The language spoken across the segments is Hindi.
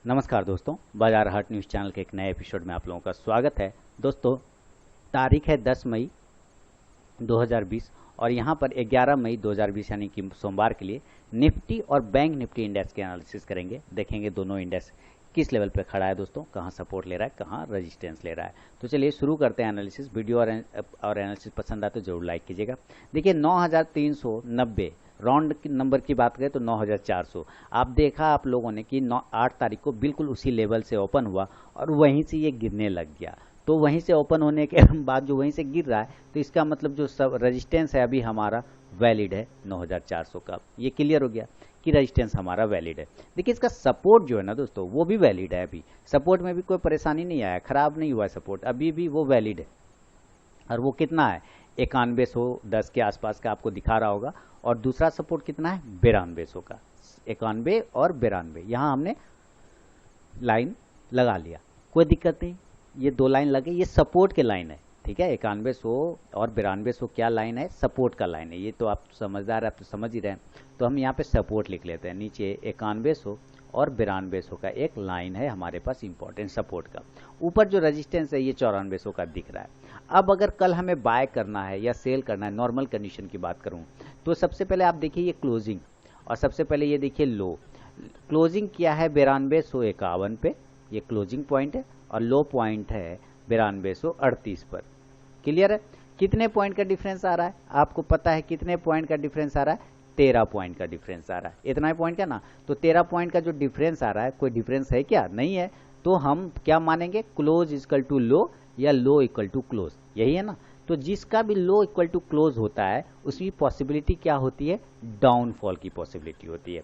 नमस्कार दोस्तों, बाजार हाट न्यूज़ चैनल के एक नए एपिसोड में आप लोगों का स्वागत है। दोस्तों, तारीख है 10 मई 2020 और यहाँ पर 11 मई 2020 यानी कि सोमवार के लिए निफ्टी और बैंक निफ्टी इंडेक्स के एनालिसिस करेंगे। देखेंगे दोनों इंडेक्स किस लेवल पे खड़ा है दोस्तों, कहाँ सपोर्ट ले रहा है, कहाँ रेजिस्टेंस ले रहा है। तो चलिए शुरू करते हैं एनालिसिस। वीडियो और एनालिसिस पसंद आए तो जरूर लाइक कीजिएगा। देखिए 9390 राउंड नंबर की बात करें तो 9400 आप देखा आप लोगों ने कि 8 तारीख को बिल्कुल उसी लेवल से ओपन हुआ और वहीं से ये गिरने लग गया। तो वहीं से ओपन होने के बाद जो वहीं से गिर रहा है तो इसका मतलब जो सब रेजिस्टेंस है अभी हमारा वैलिड है 9400 का। ये क्लियर हो गया कि रेजिस्टेंस हमारा वैलिड है। देखिए इसका सपोर्ट जो है ना दोस्तों वो भी वैलिड है। अभी सपोर्ट में भी कोई परेशानी नहीं आया, खराब नहीं हुआ है सपोर्ट, अभी भी वो वैलिड है। और वो कितना है 9110 के आसपास का आपको दिखा रहा होगा। और दूसरा सपोर्ट कितना है 9200 का। 91 और 92 यहाँ हमने लाइन लगा लिया, कोई दिक्कत नहीं। ये दो लाइन लगे, ये सपोर्ट के लाइन है, ठीक है। 9100 और 9200 क्या लाइन है, सपोर्ट का लाइन है। ये तो आप समझदार, आप तो समझ ही रहे हैं। तो हम यहाँ पे सपोर्ट लिख लेते हैं। नीचे 9100 और 9200 का एक लाइन है हमारे पास इंपॉर्टेंट सपोर्ट का। ऊपर जो रेजिस्टेंस है ये 9400 का दिख रहा है। अब अगर कल हमें बाय करना है या सेल करना है, नॉर्मल कंडीशन की बात करूं तो सबसे पहले आप देखिए ये क्लोजिंग, और सबसे पहले ये देखिए लो। क्लोजिंग किया है 9251 पे, ये क्लोजिंग पॉइंट है, और लो पॉइंट है 9238 पर। क्लियर है। कितने पॉइंट का डिफरेंस आ रहा है आपको पता है, कितने पॉइंट का डिफरेंस आ रहा है, 13 पॉइंट का डिफरेंस आ रहा है। इतना ही पॉइंट का ना, तो 13 पॉइंट का जो डिफरेंस आ रहा है, कोई डिफरेंस है क्या, नहीं है। तो हम क्या मानेंगे, क्लोज इक्वल टू लो या लो इक्वल टू क्लोज, यही है ना। तो जिसका भी लो इक्वल टू क्लोज होता है उसकी पॉसिबिलिटी क्या होती है, डाउनफॉल की पॉसिबिलिटी होती है।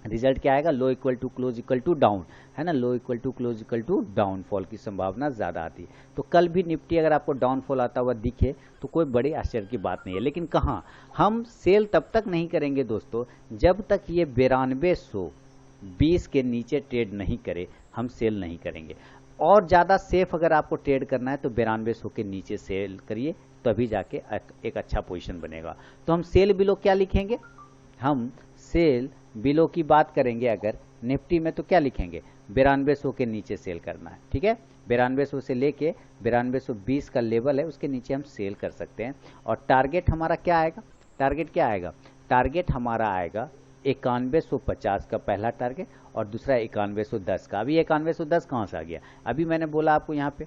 रिजल्ट क्या आएगा, low equal to close equal to down, है ना। Low equal to close equal to downfall की संभावना ज़्यादा आती है। तो कल भी निफ्टी अगर आपको डाउनफॉल आता हुआ दिखे तो कोई बड़ी आश्चर्य की बात नहीं है। लेकिन कहाँ, हम सेल तब तक नहीं करेंगे दोस्तों जब तक ये 9220 के नीचे ट्रेड नहीं करे, हम सेल नहीं करेंगे। और ज़्यादा सेफ अगर आपको ट्रेड करना है तो 9200 के नीचे सेल करिए, तभी जाके एक अच्छा पोजीशन बनेगा। तो हम सेल बिलो क्या लिखेंगे, हम सेल बिलो की बात करेंगे अगर निफ्टी में तो क्या लिखेंगे, 9200 के नीचे सेल करना है, ठीक है। 9200 से लेके 9220 का लेवल है, उसके नीचे हम सेल कर सकते हैं। और टारगेट हमारा क्या आएगा, टारगेट क्या आएगा, टारगेट हमारा आएगा 9150 का पहला टारगेट, और दूसरा 9110 का। अभी 9110 कहाँ से आ गया, अभी मैंने बोला आपको यहाँ पे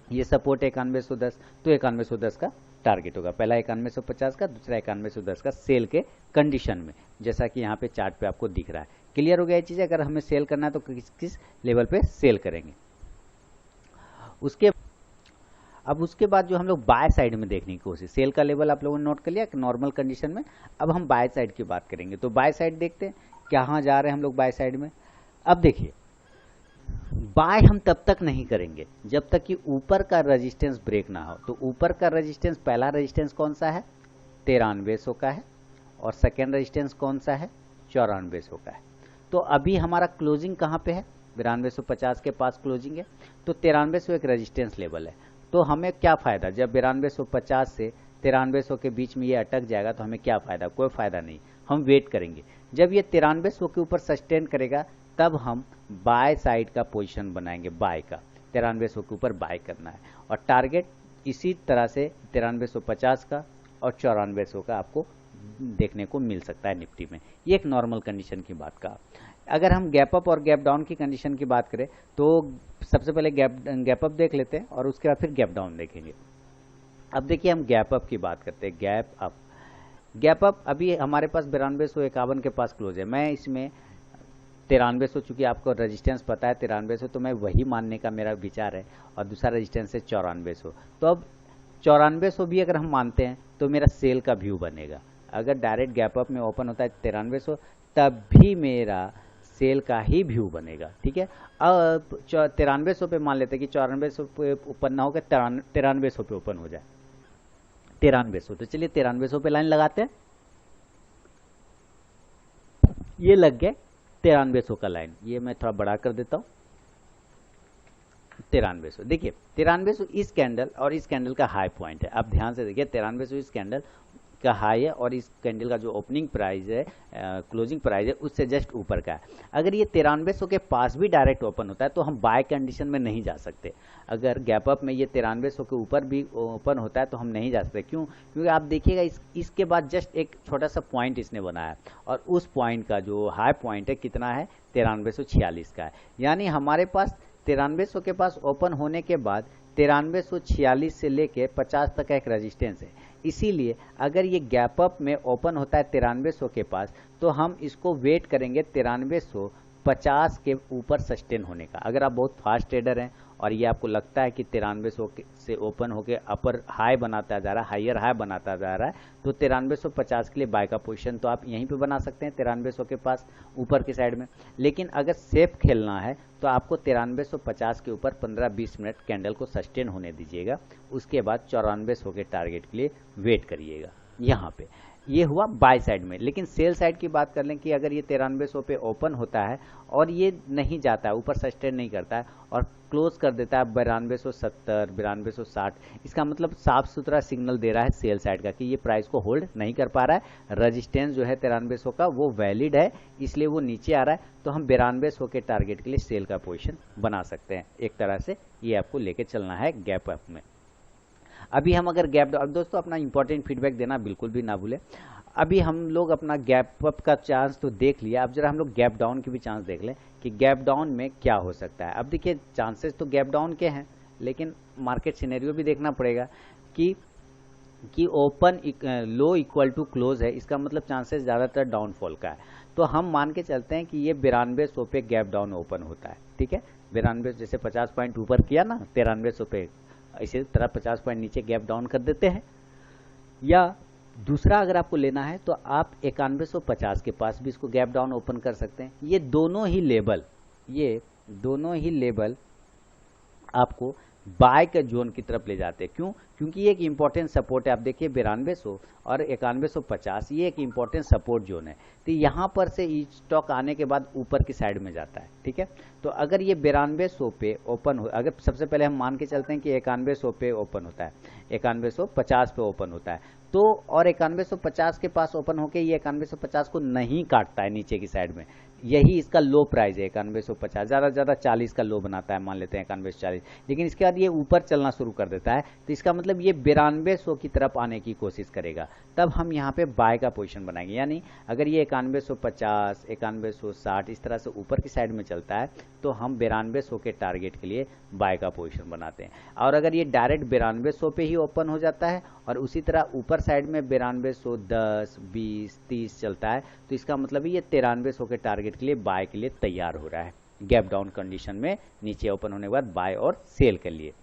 ये सपोर्ट 9110, तो 9110 का टारगेट होगा। पहला 9150 का, दूसरा 9110 का सेल के कंडीशन में, जैसा कि यहाँ पे चार्ट पे आपको दिख रहा है। क्लियर हो गया ये चीज़। अगर हमें सेल करना है तो किस किस लेवल पे सेल करेंगे। उसके बाद जो हम लोग बाय साइड में देखने की कोशिश, सेल का लेवल आप लोगों ने नोट कर लिया नॉर्मल कंडीशन में। अब हम बाय साइड की बात करेंगे। तो बाय साइड देखते हैं कहाँ जा रहे हैं हम लोग बाय साइड में। अब देखिए बाय हम तब तक नहीं करेंगे जब तक कि ऊपर का रेजिस्टेंस ब्रेक ना हो। तो ऊपर का रेजिस्टेंस, पहला रेजिस्टेंस कौन सा है, 9300 का है, और सेकेंड रेजिस्टेंस कौन सा है, 9400 का है। तो अभी हमारा क्लोजिंग कहाँ पे है, 9250 के पास क्लोजिंग है। तो 9300 एक रेजिस्टेंस लेवल है। तो हमें क्या फ़ायदा, जब 9250 से 9300 के बीच में ये अटक जाएगा तो हमें क्या फ़ायदा, कोई फ़ायदा नहीं। हम वेट करेंगे, जब ये 9300 के ऊपर सस्टेन करेगा तब हम बाय साइड का पोजीशन बनाएंगे, बाय का 9300 के ऊपर बाय करना है। और टारगेट इसी तरह से 9350 का और 9400 का आपको देखने को मिल सकता है निफ्टी में। ये एक नॉर्मल कंडीशन की बात का। अगर हम गैप अप और गैप डाउन की कंडीशन की बात करें तो सबसे पहले गैप अप देख लेते हैं और उसके बाद फिर गैप डाउन देखेंगे। अब देखिए हम गैप अप की बात करते हैं। गैप अप अभी हमारे पास 9251 के पास क्लोज है। मैं इसमें 9300, चूंकि आपको रेजिस्टेंस पता है 9300, तो मैं वही मानने का मेरा विचार है। और दूसरा रेजिस्टेंस है 9400। तो अब 9400 भी अगर हम मानते हैं तो मेरा सेल का व्यू बनेगा। अगर डायरेक्ट गैप अप में ओपन होता है 9300 तब भी मेरा सेल का ही व्यू बनेगा, ठीक है। अब 9300 पे मान लेते हैं कि 9400 पे ओपन ना होकर 9300 पे ओपन हो जाए, 9300। तो चलिए 9300 पे लाइन लगाते हैं। ये लग गए 9300 का लाइन, ये मैं थोड़ा बड़ा कर देता हूँ। 9300 देखिए, 9300 इस कैंडल और इस कैंडल का हाई पॉइंट है। अब ध्यान से देखिए 9300 इस कैंडल का हाई है और इस कैंडल का जो ओपनिंग प्राइस है, क्लोजिंग प्राइस है, उससे जस्ट ऊपर का है। अगर ये 9300 के पास भी डायरेक्ट ओपन होता है तो हम बाय कंडीशन में नहीं जा सकते। अगर गैप अप में ये 9300 के ऊपर भी ओपन होता है तो हम नहीं जा सकते। क्यों? क्योंकि आप देखिएगा इसके बाद जस्ट एक छोटा सा पॉइंट इसने बनाया और उस पॉइंट का जो हाई पॉइंट है कितना है, 9346 का है। यानी हमारे पास 9300 के पास ओपन होने के बाद 9346 से लेके 50 तक का एक रेजिस्टेंस है। इसीलिए अगर ये गैप अप में ओपन होता है 9300 के पास तो हम इसको वेट करेंगे 9350 के ऊपर सस्टेन होने का। अगर आप बहुत फास्ट ट्रेडर हैं और ये आपको लगता है कि 9300 से ओपन होके अपर हाई बनाता जा रहा है, हायर हाई बनाता जा रहा है, तो 9350 के लिए बाय का पोजीशन तो आप यहीं पे बना सकते हैं 9300 के पास ऊपर की साइड में। लेकिन अगर सेफ खेलना है तो आपको 9350 के ऊपर 15-20 मिनट कैंडल को सस्टेन होने दीजिएगा। उसके बाद 9400 के टारगेट के लिए वेट करिएगा। यहाँ पे ये हुआ बाय साइड में। लेकिन सेल साइड की बात कर लें कि अगर ये 9300 पे ओपन होता है और ये नहीं जाता है, ऊपर सस्टेन नहीं करता है और क्लोज कर देता है 9270, 9260, इसका मतलब साफ सुथरा सिग्नल दे रहा है सेल साइड का कि ये प्राइस को होल्ड नहीं कर पा रहा है। रजिस्टेंस जो है 9300 का वो वैलिड है, इसलिए वो नीचे आ रहा है। तो हम 9200 के टारगेट के लिए सेल का पोजीशन बना सकते हैं। एक तरह से ये आपको लेके चलना है गैप अप में। अभी हम अगर गैप डाउन, दोस्तों अपना इंपॉर्टेंट फीडबैक देना बिल्कुल भी ना भूलें। अभी हम लोग अपना गैप अप का चांस तो देख लिया, अब जरा हम लोग गैप डाउन की भी चांस देख लें कि गैप डाउन में क्या हो सकता है। अब देखिए चांसेस तो गैप डाउन के हैं, लेकिन मार्केट सिनेरियो भी देखना पड़ेगा कि open low equal to close है, इसका मतलब चांसेस ज़्यादातर डाउनफॉल का है। तो हम मान के चलते हैं कि ये 9200 पे गैप डाउन ओपन होता है, ठीक है। 92 जैसे 50 पॉइंट ऊपर किया ना 9300 पे, इसी तरह 50 पॉइंट नीचे गैप डाउन कर देते हैं। या दूसरा अगर आपको लेना है तो आप 9150 के पास भी इसको गैप डाउन ओपन कर सकते हैं। ये दोनों ही लेवल आपको बाय के जोन की तरफ ले जाते हैं। क्यों? क्योंकि ये एक इंपॉर्टेंट सपोर्ट है। आप देखिए 9200 और 9150 ये एक इंपॉर्टेंट सपोर्ट जोन है। तो यहाँ पर से स्टॉक आने के बाद ऊपर की साइड में जाता है, ठीक है। तो अगर ये 9200 पे ओपन हो, अगर सबसे पहले हम मान के चलते हैं कि 9100 पे ओपन होता है, 9150 पे ओपन होता है, तो और 9150 के पास ओपन होके ये 9150 को नहीं काटता है नीचे की साइड में, यही इसका लो प्राइस है 9150, ज़्यादा से ज़्यादा 40 का लो बनाता है, मान लेते हैं 9140। लेकिन इसके बाद ये ऊपर चलना शुरू कर देता है, तो इसका मतलब ये 9200 की तरफ आने की कोशिश करेगा, तब हम यहाँ पे बाय का पोजीशन बनाएंगे। यानी अगर ये 9150, 9160 इस तरह से ऊपर की साइड में चलता है तो हम 9200 के टारगेट के लिए बाय का पोजीशन बनाते हैं। और अगर ये डायरेक्ट 9200 पे ही ओपन हो जाता है और उसी तरह ऊपर साइड में 9210, 20, 30 चलता है, तो इसका मतलब ये 9300 के टारगेट के लिए बाय के लिए तैयार हो रहा है गैप डाउन कंडीशन में, नीचे ओपन होने के बाद बाय और सेल के लिए।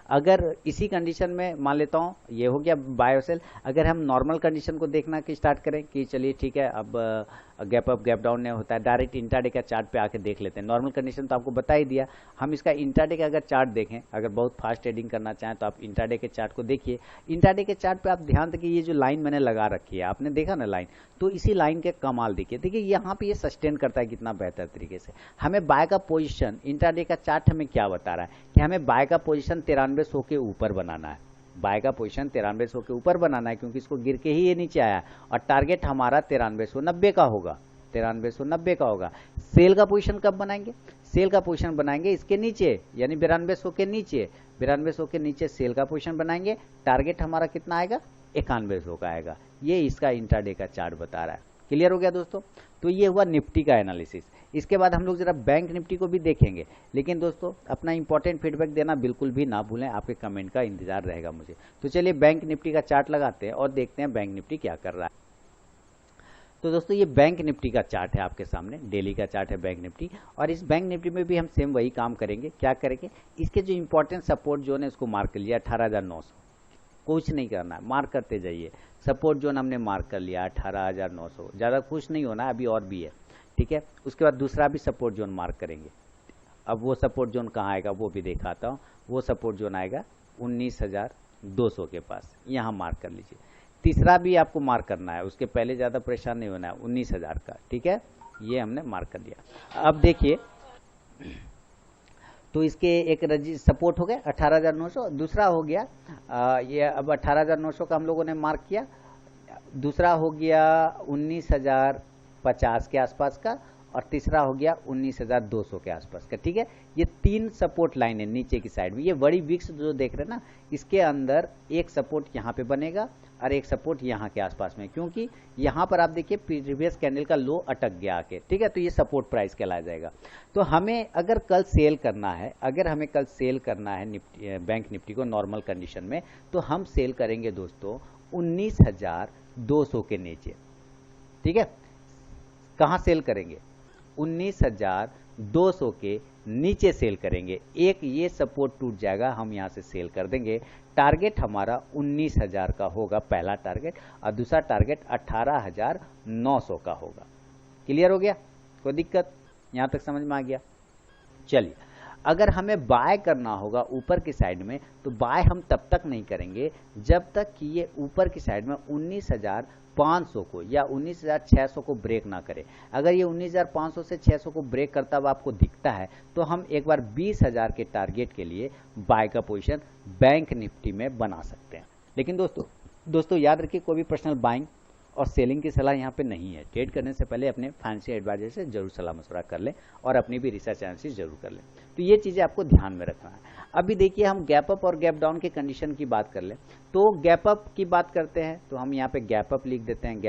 अगर इसी कंडीशन में मान लेता हूँ ये हो गया बाय और सेल, अगर हम नॉर्मल कंडीशन को देखना कि स्टार्ट करें कि चलिए ठीक है अब गैप अप गैप डाउन नहीं होता है, डायरेक्ट इंट्राडे का चार्ट पे आके देख लेते हैं। नॉर्मल कंडीशन तो आपको बता ही दिया, हम इसका इंट्राडे का अगर चार्ट देखें, अगर बहुत फास्ट ट्रेडिंग करना चाहें तो आप इंट्राडे के चार्ट को देखिए। इंट्राडे के चार्ट पे आप ध्यान दें कि ये जो लाइन मैंने लगा रखी है, आपने देखा ना लाइन, तो इसी लाइन के कमाल देखिए, देखिए यहाँ पे ये सस्टेन करता है कितना बेहतर तरीके से। हमें बाय का पोजीशन, इंट्राडे का चार्ट हमें क्या बता रहा है कि हमें बाय का पोजीशन 9300 के ऊपर बनाना है, बाय का पोजीशन 9300 के ऊपर बनाना है, क्योंकि इसको गिर के ही ये नीचे आया और टारगेट हमारा 9390 का होगा, 9390 का होगा। सेल का पोजीशन कब बनाएंगे? सेल का पोजीशन बनाएंगे इसके नीचे, यानी 9200 के नीचे, 9200 के नीचे सेल का पोजीशन बनाएंगे। टारगेट हमारा कितना आएगा? 9100 का आएगा। ये इसका इंट्राडे का चार्ट बता रहा है। क्लियर हो गया दोस्तों? तो ये हुआ निफ्टी का एनालिसिस। इसके बाद हम लोग जरा बैंक निफ्टी को भी देखेंगे, लेकिन दोस्तों अपना इंपॉर्टेंट फीडबैक देना बिल्कुल भी ना भूलें, आपके कमेंट का इंतजार रहेगा मुझे। तो चलिए बैंक निफ्टी का चार्ट लगाते हैं और देखते हैं बैंक निफ्टी क्या कर रहा है। तो दोस्तों ये बैंक निफ्टी का चार्ट है आपके सामने, डेली का चार्ट है बैंक निफ्टी, और इस बैंक निफ्टी में भी हम सेम वही काम करेंगे। क्या करेंगे? इसके जो इंपॉर्टेंट सपोर्ट जोन है उसको मार्क कर लिया 18,900, कुछ नहीं करना है, मार्क करते जाइए। सपोर्ट जोन हमने मार्क कर लिया 18,900, ज़्यादा खुश नहीं होना, अभी और भी है, ठीक है। उसके बाद दूसरा भी सपोर्ट जोन मार्क करेंगे। अब वो सपोर्ट जोन कहाँ आएगा वो भी दिखाता हूँ। वो सपोर्ट जोन आएगा 19,200 के पास, यहाँ मार्क कर लीजिए। तीसरा भी आपको मार्क करना है, उसके पहले ज़्यादा परेशान नहीं होना है, 19,000 का, ठीक है। ये हमने मार्क कर दिया। अब देखिए तो इसके एक सपोर्ट हो गया 18,900, दूसरा हो गया ये अब 18,900 का हम लोगों ने मार्क किया, दूसरा हो गया 19,050 के आसपास का, और तीसरा हो गया 19,200 के आसपास का। ठीक है, ये 3 सपोर्ट लाइन है नीचे की साइड में। ये बड़ी विक्स जो देख रहे हैं ना, इसके अंदर एक सपोर्ट यहाँ पे बनेगा और एक सपोर्ट यहाँ के आसपास में, क्योंकि यहाँ पर आप देखिए प्रीवियस कैंडल का लो अटक गया आके। ठीक है, तो ये सपोर्ट प्राइस कहलाया जाएगा। तो हमें अगर कल सेल करना है, अगर हमें कल सेल करना है निफ्टी, बैंक निफ्टी को नॉर्मल कंडीशन में, तो हम सेल करेंगे दोस्तों 19,200 के नीचे। ठीक है, कहाँ सेल करेंगे? 19,200 के नीचे सेल करेंगे। एक ये सपोर्ट टूट जाएगा, हम यहाँ से सेल कर देंगे। टारगेट हमारा 19,000 का होगा पहला टारगेट, और दूसरा टारगेट 18,900 का होगा। क्लियर हो गया? कोई दिक्कत? यहाँ तक समझ में आ गया? चलिए, अगर हमें बाय करना होगा ऊपर की साइड में, तो बाय हम तब तक नहीं करेंगे जब तक कि ये ऊपर की साइड में 19,500 को या 19,600 को ब्रेक ना करे। अगर ये 19,500 से 600 को ब्रेक करता हुआ आपको दिखता है, तो हम एक बार 20,000 के टारगेट के लिए बाय का पोजीशन बैंक निफ्टी में बना सकते हैं। लेकिन दोस्तों याद रखिए, कोई भी पर्सनल बाइंग और सेलिंग की सलाह यहाँ पे नहीं है। ट्रेड करने से पहले अपने फाइनेंशियल एडवाइजर से जरूर सलाह मशवरा कर लें और अपनी भी रिसर्च एनालिसिस जरूर कर लें। तो ये चीज़ें आपको ध्यान में रखना है। अभी देखिए, हम गैप अप और गैप डाउन के कंडीशन की बात कर लें। तो गैप अप की बात करते हैं, तो हम यहाँ पे गैप अप लिख देते हैं।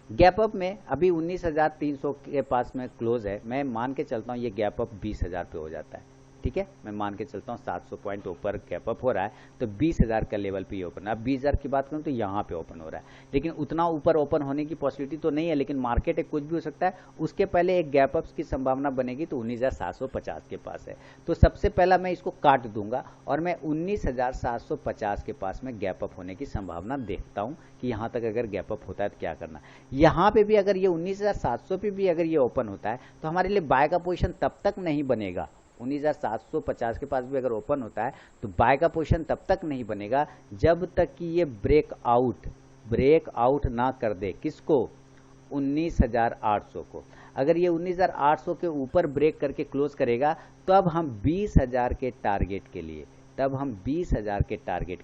गैप अप में अभी 19,300 के पास में क्लोज है। मैं मान के चलता हूँ ये गैप अप 20,000 पे हो जाता है। ठीक है, मैं मान के चलता हूँ 700 पॉइंट ऊपर गैप अप हो रहा है, तो 20,000 का लेवल पे ओपन है। अब 20,000 की बात करूँ तो यहाँ पे ओपन हो रहा है, लेकिन उतना ऊपर ओपन होने की पॉसिबिलिटी तो नहीं है, लेकिन मार्केट है, कुछ भी हो सकता है। उसके पहले एक गैप अप्स की संभावना बनेगी, तो 19,750 के पास है। तो सबसे पहला मैं इसको काट दूंगा और मैं 19,750 के पास में गैप अप होने की संभावना देखता हूँ कि यहाँ तक अगर गैप अप होता है तो क्या करना। यहाँ पे भी अगर ये 19,700 पे भी अगर ये ओपन होता है, तो हमारे लिए बाय का पोजिशन तब तक नहीं बनेगा। 19,750 के पास भी अगर ओपन होता है तो बाय का पोजीशन तब तक नहीं बनेगा जब तक कि ये ब्रेक आउट ना कर दे। किसको? 19,800 को। अगर ये 19,800 के ऊपर ब्रेक करके क्लोज करेगा, तब हम 20,000 के टारगेट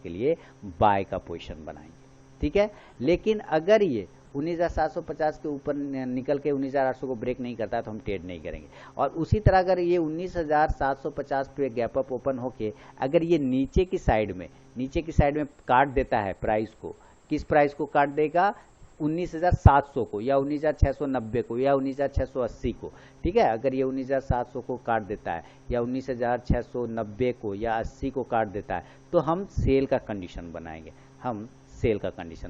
के लिए बाय का पोजीशन बनाएंगे। ठीक है, लेकिन अगर ये 19,750 के ऊपर निकल के 19,800 को ब्रेक नहीं करता है तो हम ट्रेड नहीं करेंगे। और उसी तरह अगर ये 19,750 पे गैप अप ओपन होके अगर ये नीचे की साइड में काट देता है प्राइस को, किस प्राइस को काट देगा? 19,700 को या 19,690 को या 19,680 को। ठीक है, अगर ये 19,700 को काट देता है या 19,690 को या 80 को काट देता है, तो हम सेल का कंडीशन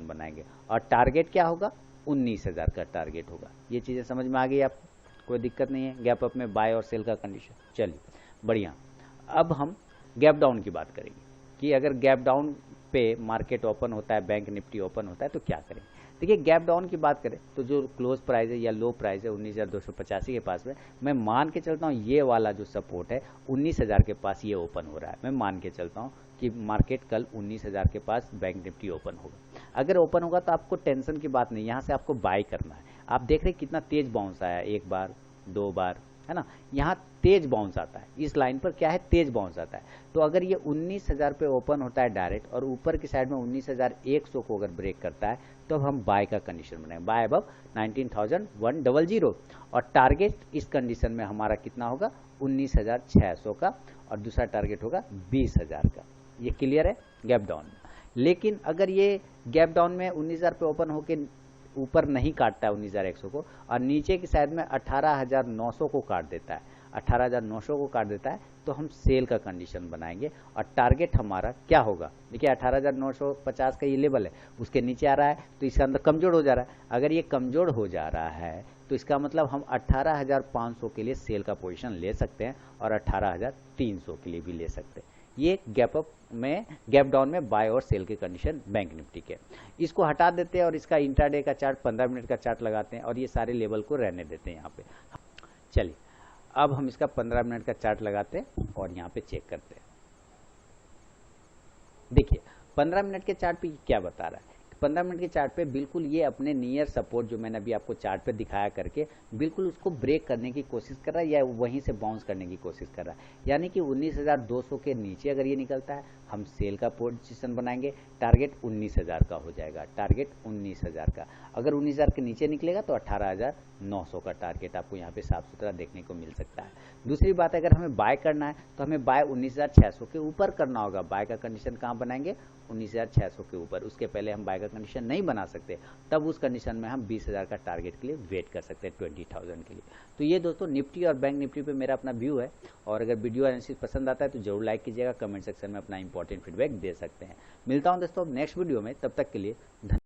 बनाएंगे। और टारगेट क्या होगा? 19,000 का टारगेट होगा। ये चीज़ें समझ में आ गई आपको? कोई दिक्कत नहीं है गैप अप में बाय और सेल का कंडीशन। चलिए बढ़िया। अब हम गैप डाउन की बात करेंगे कि अगर गैप डाउन पे मार्केट ओपन होता है, बैंक निफ्टी ओपन होता है, तो क्या करें। देखिए, गैप डाउन की बात करें तो जो क्लोज प्राइस है या लो प्राइस है 19,285 के पास में, मैं मान के चलता हूँ ये वाला जो सपोर्ट है 19,000 के पास ये ओपन हो रहा है। मैं मान के चलता हूँ कि मार्केट कल 19,000 के पास बैंक निफ्टी ओपन होगा। अगर ओपन होगा तो आपको टेंशन की बात नहीं, यहाँ से आपको बाय करना है। आप देख रहे हैं कितना तेज बाउंस आया, एक बार, दो बार, है ना। यहाँ तेज बाउंस आता है, इस लाइन पर क्या है, तेज बाउंस आता है। तो अगर ये 19,000 पे ओपन होता है डायरेक्ट और ऊपर की साइड में 19,100 को अगर ब्रेक करता है, तो हम बाय का कंडीशन बनाएंगे, बाय अबव 19,100। और टारगेट इस कंडीशन में हमारा कितना होगा? 19,600 का, और दूसरा टारगेट होगा 20,000 का। ये क्लियर है गैप डाउन में। लेकिन अगर ये गैप डाउन में 19,000 पे ओपन होके ऊपर नहीं काटता है 19,100 को, और नीचे की साइड में 18,900 को काट देता है, 18,900 को काट देता है, तो हम सेल का कंडीशन बनाएंगे। और टारगेट हमारा क्या होगा? देखिए 18,950 का ये लेवल है, उसके नीचे आ रहा है तो इसका अंदर कमजोर हो जा रहा है। अगर ये कमजोर हो जा रहा है तो इसका मतलब हम 18,500 के लिए सेल का पोजीशन ले सकते हैं और 18,300 के लिए भी ले सकते हैं। ये गैप डाउन में बाय और सेल के कंडीशन बैंक निफ्टी के। इसको हटा देते हैं और इसका इंट्राडे का चार्ट 15 मिनट का चार्ट लगाते हैं और ये सारे लेवल को रहने देते हैं यहाँ पे। चलिए अब हम इसका 15 मिनट का चार्ट लगाते हैं और यहाँ पे चेक करते हैं। देखिए 15 मिनट के चार्ट पे क्या बता रहा है। 15 मिनट के चार्ट पे बिल्कुल ये अपने नियर सपोर्ट जो मैंने अभी आपको चार्ट पे दिखाया करके बिल्कुल उसको ब्रेक करने की कोशिश कर रहा है या वहीं से बाउंस करने की कोशिश कर रहा है। यानी कि 19,200 के नीचे अगर ये निकलता है हम सेल का पोजीशन बनाएंगे, टारगेट 19,000 का हो जाएगा, टारगेट 19,000 का। अगर 19,000 के नीचे निकलेगा तो 18,900 का टारगेट आपको यहाँ पे साफ सुथरा देखने को मिल सकता है। दूसरी बात, अगर हमें बाय करना है तो हमें बाय 19,600 के ऊपर करना होगा। बाय का कंडीशन कहाँ बनाएंगे? 19,600 के ऊपर। उसके पहले हम बाय का कंडीशन नहीं बना सकते, तब उस कंडीशन में हम 20,000 का टारगेट के लिए वेट कर सकते हैं, 20,000 के लिए। तो ये दोस्तों निफ्टी और बैंक निफ्टी पे मेरा अपना व्यू है। और अगर वीडियो एनालिसिस पसंद आता है तो जरूर लाइक कीजिएगा, कमेंट सेक्शन में अपना इंपॉर्टेंट फीडबैक दे सकते हैं। मिलता हूं दोस्तों नेक्स्ट वीडियो में, तब तक के लिए धन्यवाद।